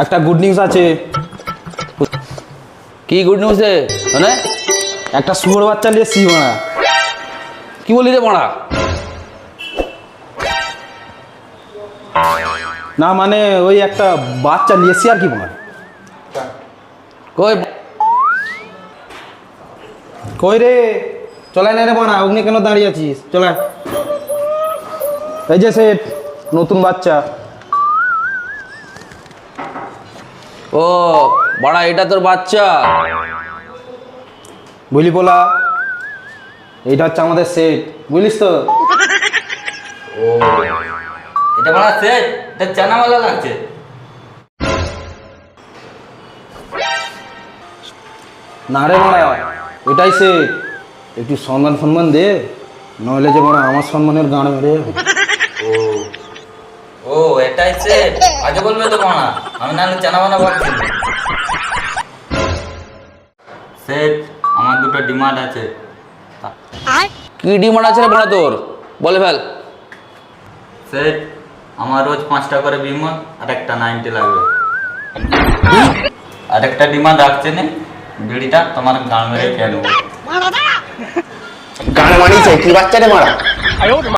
একটা good news আছে। কি গুড নিউজ রে? মানে একটা শুয়োর বাচ্চা নিয়ে এসছি মারা। কি বলি রে মারা? না মানে ওই একটা বাচ্চা নিয়ে এসছি আর কি মারা। কই কই রে, চলাই না রে মারা, অগ্নি কেন দাঁড়িয়ে আছিস? চলাই। এই যে সেট নতুন বাচ্চা। ও বড়া, এটা তোর বাচ্চা? বুঝলি পোলা, এইটা হচ্ছে আমাদের সেট, বুঝলিস তো? ও এটা বড়া সেট, এটা চানা वाला লাগছে। না রে মারা, এটাই সেট। একটু সম্মান দে, নইলে যে মারা আমার সম্মানের গান মেরে যাবে। ও ও এটাই সেট, আগে বলবে তো বড়া, আমি নাহলে চানা বানা ভাবছি। সেট, আমার দুটো ডিমান্ড আছে। কি ডিমান্ড আছে রে বড়া তোর? বলে ফেল। সেট, আমার রোজ 5টা করে বিমল আর একটা 90 লাগবে। আর একটা ডিমান্ড রাখছে না, বিড়িটা তোমার গান মেরে খেয়ে নেবো। গান মানিয়েছে কি বাচ্চা রে মারা।